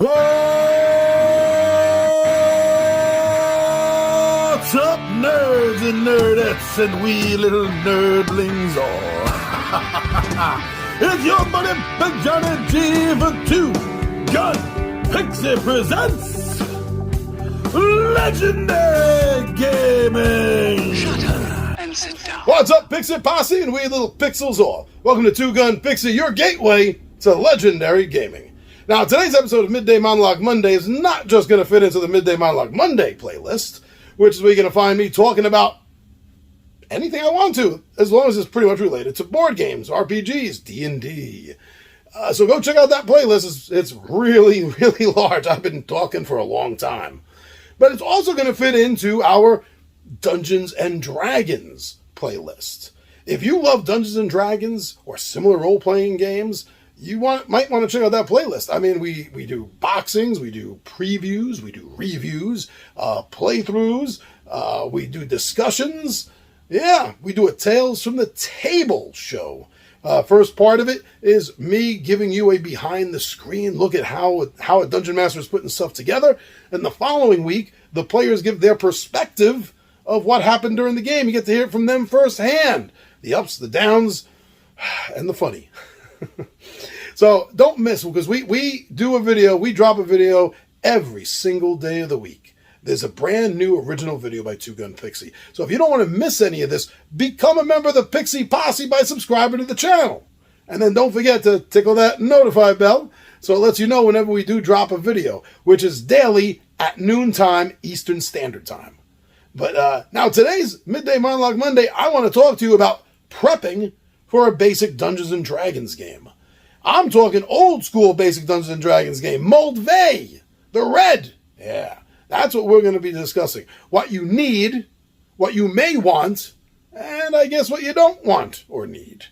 What's up, nerds and nerdettes and wee little nerdlings all? It's your buddy Big Johnny G for Two Gun Pixie presents Legendary Gaming. Shut up and sit down. What's up, Pixie Posse and wee little pixels all? Welcome to Two Gun Pixie, your gateway to Legendary Gaming. Now, today's episode of Midday Monologue Monday is not just going to fit into the Midday Monologue Monday playlist, which is where you're going to find me talking about anything I want to, as long as it's pretty much related to board games, RPGs, D&D. So go check out that playlist. It's really, really large. I've been talking for a long time. But it's also going to fit into our Dungeons and Dragons playlist. If you love Dungeons and Dragons or similar role-playing games, you might want to check out that playlist. I mean, we do boxings, we do previews, we do reviews, playthroughs, we do discussions. Yeah, we do a Tales from the Table show. First part of it is me giving you a behind-the-screen look at how a Dungeon Master is putting stuff together. And the following week, the players give their perspective of what happened during the game. You get to hear it from them firsthand. The ups, the downs, and the funny. So don't miss, because we do a video, we drop a video every single day of the week. There's a brand new original video by Two Gun Pixie. So if you don't want to miss any of this, become a member of the Pixie Posse by subscribing to the channel. And then don't forget to tickle that notify bell so it lets you know whenever we do drop a video, which is daily at noontime Eastern Standard Time. But now today's Midday Monologue Monday, I want to talk to you about prepping for a basic Dungeons and Dragons game. I'm talking old school basic Dungeons and Dragons game, Midday, the red. Yeah, that's what we're going to be discussing. What you need, what you may want, and I guess what you don't want or need.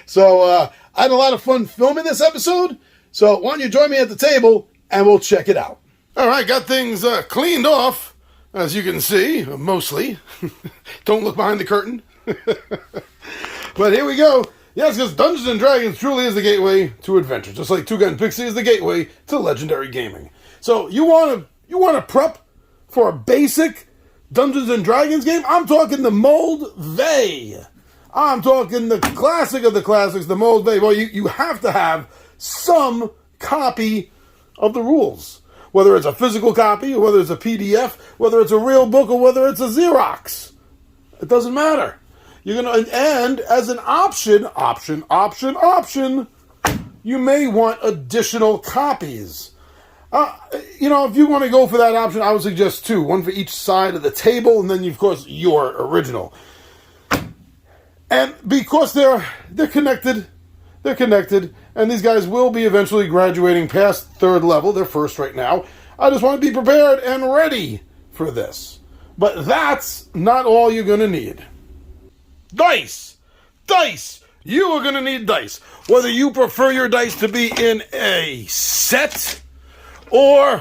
So I had a lot of fun filming this episode, so why don't you join me at the table and we'll check it out. All right, got things cleaned off, as you can see, mostly. Don't look behind the curtain. But here we go. Yes, because Dungeons and Dragons truly is the gateway to adventure, just like Two Gun Pixie is the gateway to legendary gaming. So you want to prep for a basic Dungeons and Dragons game? I'm talking the Midday. I'm talking the classic of the classics, the Midday. Well, you have to have some copy of the rules, whether it's a physical copy, or whether it's a PDF, whether it's a real book, or whether it's a Xerox. It doesn't matter. You're gonna, and as an option, you may want additional copies. If you want to go for that option, I would suggest two, one for each side of the table, and then of course your original. And because they're connected, and these guys will be eventually graduating past third level. They're first right now. I just want to be prepared and ready for this. But that's not all you're gonna need. Dice! You are going to need dice. Whether you prefer your dice to be in a set, or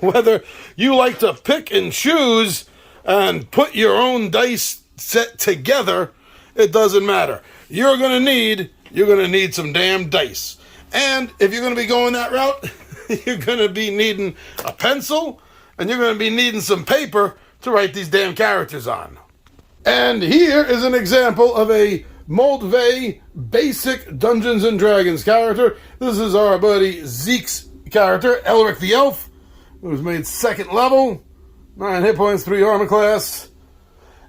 whether you like to pick and choose and put your own dice set together, it doesn't matter. You're going to need some damn dice. And if you're going to be going that route, you're going to be needing a pencil, and you're going to be needing some paper to write these damn characters on. And here is an example of a Midday basic Dungeons and Dragons character. This is our buddy Zeke's character, Elric the Elf, who was made second level, 9 hit points, 3 armor class.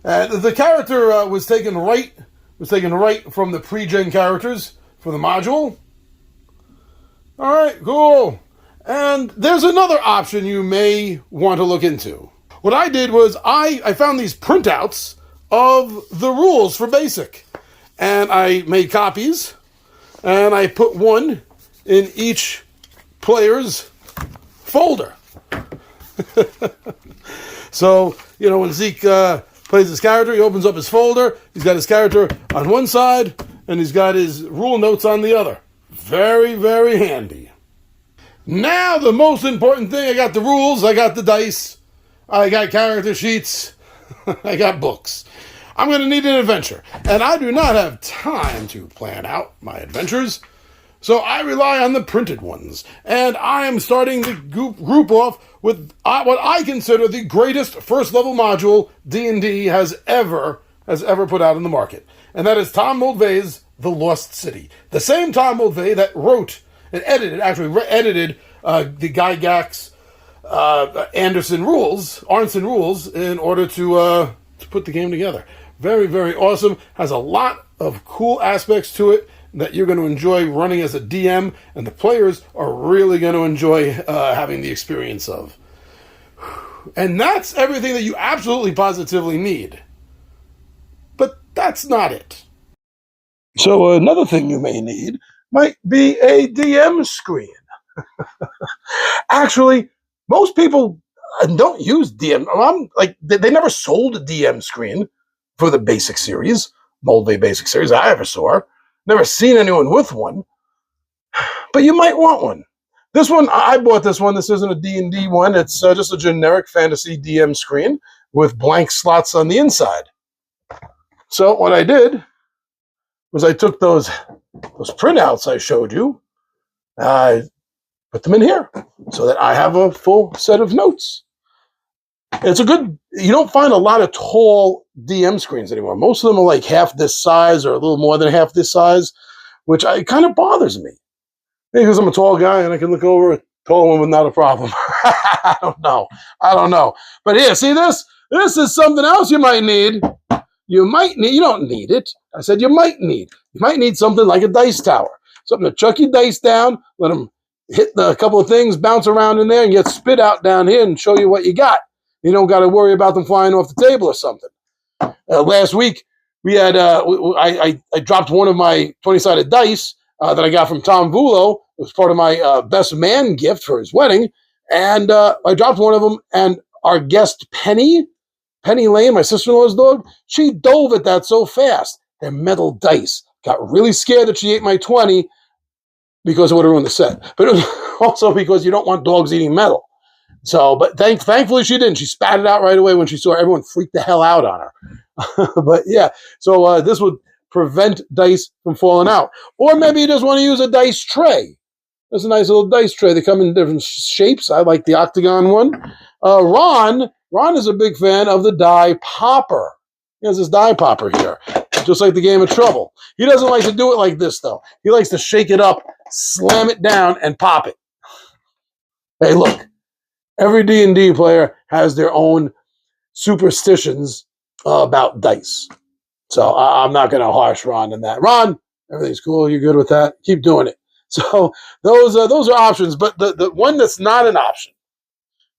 The character was taken right from the pre-gen characters for the module. All right, cool. And there's another option you may want to look into. What I did was I found these printouts of the rules for basic, and I made copies, and I put one in each player's folder. So when Zeke plays his character, he opens up his folder. He's got his character on one side, and he's got his rule notes on the other. Very, very handy. Now the most important thing: I got the rules, I got the dice, I got character sheets, I got books. I'm going to need an adventure, and I do not have time to plan out my adventures. So I rely on the printed ones, and I am starting the group off with what I consider the greatest first level module D&D has ever put out in the market, and that is Tom Mulvey's The Lost City. The same Tom Mulvey that wrote and edited the Guy Gax Arnson rules in order to put the game together. Very, very awesome. Has a lot of cool aspects to it that you're going to enjoy running as a DM, and the players are really going to enjoy having the experience of. And that's everything that you absolutely positively need. But that's not it. So another thing you may need might be a DM screen. Actually, most people don't use DM. They never sold a DM screen for the basic series, Mulvey basic series I ever saw. Never seen anyone with one, but you might want one. This one, I bought this one. This isn't a D&D one. It's just a generic fantasy DM screen with blank slots on the inside. So what I did was I took those printouts I showed you, I put them in here so that I have a full set of notes. It's you don't find a lot of tall DM screens anymore. Most of them are like half this size or a little more than half this size, which kind of bothers me. Maybe because I'm a tall guy and I can look over a tall woman, not a problem. I don't know. But here, see this? This is something else you might need. You don't need it. I said you might need. You might need something like a dice tower. Something to chuck your dice down, let them hit a couple of things, bounce around in there, and get spit out down here and show you what you got. You don't got to worry about them flying off the table or something. Last week, we had I dropped one of my 20-sided dice that I got from Tom Vulo. It was part of my best man gift for his wedding. And I dropped one of them, and our guest Penny Lane, my sister-in-law's dog, she dove at that so fast. They're metal dice. Got really scared that she ate my 20 because it would have ruined the set. But it was also because you don't want dogs eating metal. So, but thankfully she didn't. She spat it out right away when she saw everyone freaked the hell out on her. But yeah, so this would prevent dice from falling out. Or maybe you just want to use a dice tray. There's a nice little dice tray. They come in different shapes. I like the octagon one. Ron is a big fan of the die popper. He has this die popper here, just like the game of Trouble. He doesn't like to do it like this, though. He likes to shake it up, slam it down, and pop it. Hey, look. Every D&D player has their own superstitions about dice. So I'm not going to harsh Ron in that. Ron, everything's cool. You're good with that. Keep doing it. So those are options. But the one that's not an option,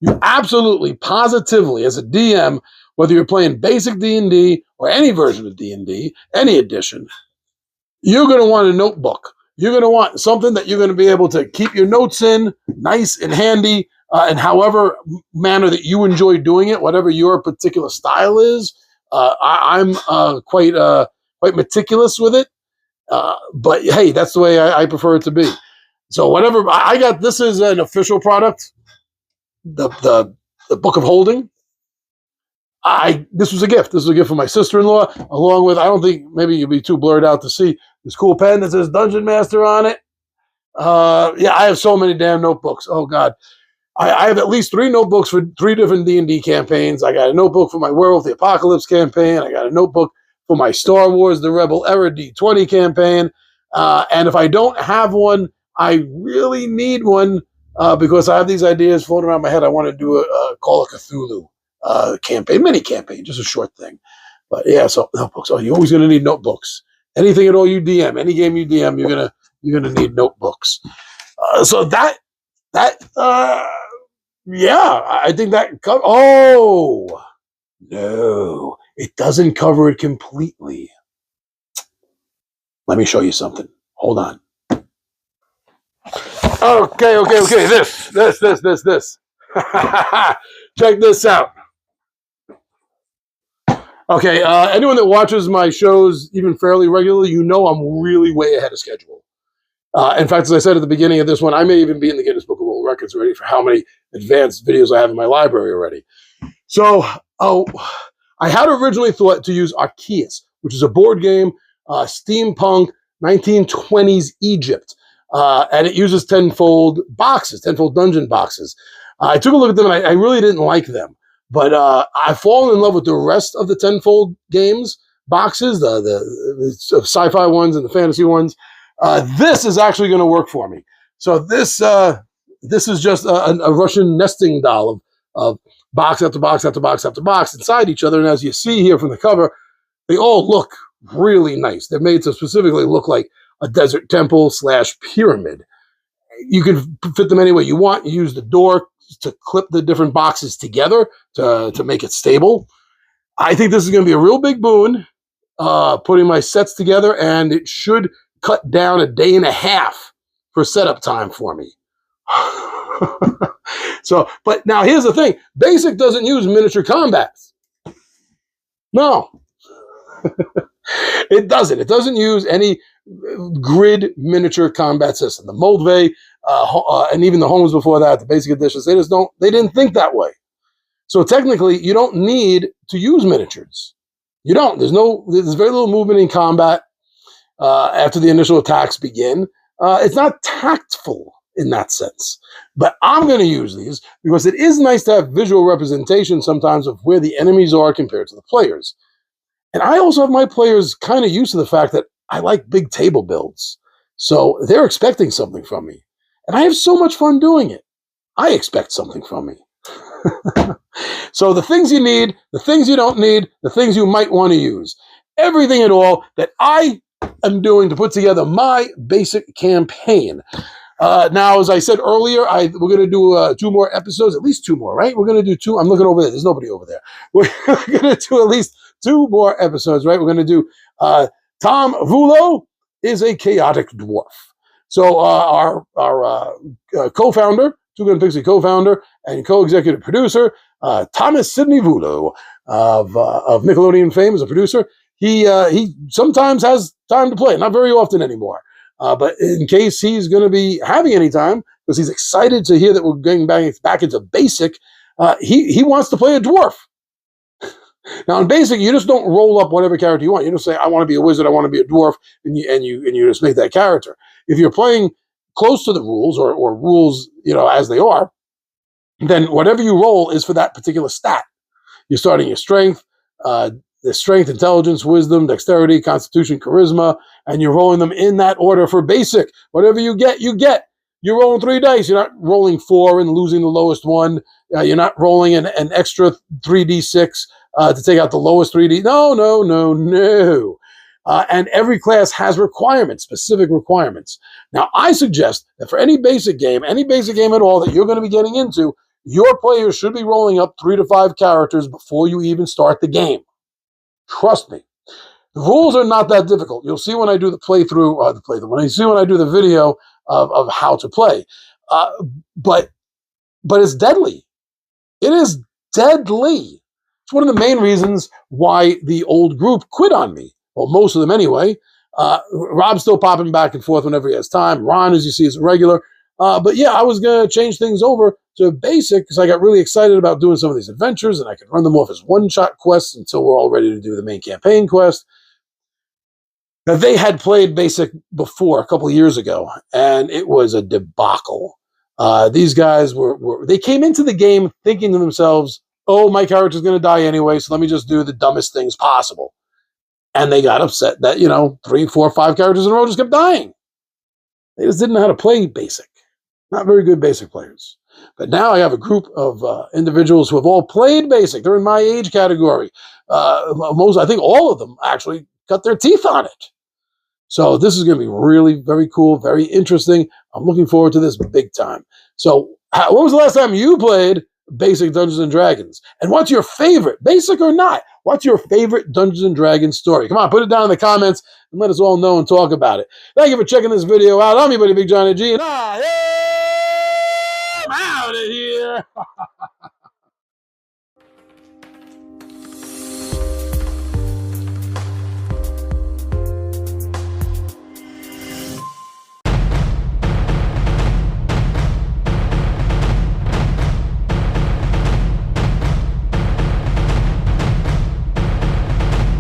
you absolutely, positively, as a DM, whether you're playing basic D&D or any version of D&D, any edition, you're going to want a notebook. You're going to want something that you're going to be able to keep your notes in, nice and handy, in however manner that you enjoy doing it, whatever your particular style is. I'm quite meticulous with it, but hey, that's the way I prefer it to be. So whatever I got, this is an official product, the Book of Holding. This was a gift. This was a gift from my sister-in-law, along with, I don't think, maybe you'll be too blurred out to see, this cool pen that says Dungeon Master on it. Yeah, I have so many damn notebooks. Oh, God. I have at least 3 notebooks for 3 different D&D campaigns. I got a notebook for my Werewolf the Apocalypse campaign. I got a notebook for my Star Wars The Rebel Era D20 campaign. And if I don't have one, I really need one because I have these ideas floating around my head. I want to do a Call of Cthulhu campaign, mini campaign, just a short thing. But yeah, so notebooks. Oh, you're always going to need notebooks. Anything at all you DM, any game you DM, you're gonna need notebooks. So that yeah, I think that oh no, it doesn't cover it completely. Let me show you something. Hold on. Okay. This. Check this out. Okay, anyone that watches my shows even fairly regularly, you know I'm really way ahead of schedule. In fact, as I said at the beginning of this one, I may even be in the Guinness Book of World Records already for how many advanced videos I have in my library already. So, I had originally thought to use Arceus, which is a board game, steampunk, 1920s Egypt. and it uses tenfold boxes, tenfold dungeon boxes. I took a look at them, and I really didn't like them. But I've fallen in love with the rest of the tenfold games boxes, the sci-fi ones and the fantasy ones. This is actually going to work for me. So this is just a Russian nesting doll of box after box after box after box inside each other. And as you see here from the cover, they all look really nice. They're made to specifically look like a desert temple / pyramid. You can fit them any way you want. You use the door to clip the different boxes together to make it stable. I think this is going to be a real big boon, putting my sets together, and it should cut down a day and a half for setup time for me. So, but now here's the thing. Basic doesn't use miniature combats. No. It doesn't. It doesn't use any grid miniature combat system. The Moldvay and even the homes before that, the basic editions, they didn't think that way. So technically, you don't need to use miniatures. You don't. There's very little movement in combat after the initial attacks begin. It's not tactful in that sense. But I'm going to use these because it is nice to have visual representation sometimes of where the enemies are compared to the players. And I also have my players kind of used to the fact that I like big table builds. So they're expecting something from me. And I have so much fun doing it. I expect something from me. So the things you need, the things you don't need, the things you might want to use. Everything at all that I am doing to put together my basic campaign. Now, as I said earlier, we're going to do 2 more episodes, at least 2 more, right? We're going to do 2. I'm looking over there. There's nobody over there. We're going to do at least 2 more episodes, right? We're going to do Tom Vulo is a chaotic dwarf. So our co-founder, Two Gun Pixie co-founder and co-executive producer, Thomas Sidney Vulo of Nickelodeon fame as a producer, he sometimes has time to play, not very often anymore. But in case he's going to be having any time, because he's excited to hear that we're getting back into basic, he wants to play a dwarf. Now, in basic, you just don't roll up whatever character you want. You don't say, I want to be a wizard, I want to be a dwarf, and you just make that character. If you're playing close to the rules or rules, as they are, then whatever you roll is for that particular stat. You're starting your strength, the strength, intelligence, wisdom, dexterity, constitution, charisma, and you're rolling them in that order for basic. Whatever you get, you get. You're rolling 3 dice. You're not rolling 4 and losing the lowest one. You're not rolling an extra 3d6 to take out the lowest 3d. No. And every class has requirements, specific requirements. Now, I suggest that for any basic game at all that you're going to be getting into, your players should be rolling up 3 to 5 characters before you even start the game. Trust me. The rules are not that difficult. You'll see when I do the playthrough, when I do the video of how to play. But it's deadly. It is deadly. It's one of the main reasons why the old group quit on me. Well, most of them anyway. Rob's still popping back and forth whenever he has time. Ron, as you see, is a regular. But yeah, I was going to change things over to basic because I got really excited about doing some of these adventures, and I could run them off as one-shot quests until we're all ready to do the main campaign quest. Now, they had played basic before a couple of years ago, and it was a debacle. These guys they came into the game thinking to themselves, oh, my character's going to die anyway, so let me just do the dumbest things possible. And they got upset that, 3, 4, 5 characters in a row just kept dying. They just didn't know how to play basic. Not very good basic players. But now I have a group of individuals who have all played basic. They're in my age category. I think all of them actually cut their teeth on it. So this is going to be really very cool, very interesting. I'm looking forward to this big time. So when was the last time you played basic Dungeons and Dragons? And what's your favorite, basic or not? What's your favorite Dungeons and Dragons story? Come on, put it down in the comments and let us all know and talk about it. Thank you for checking this video out. I'm your buddy Big Johnny G, and I am out of here.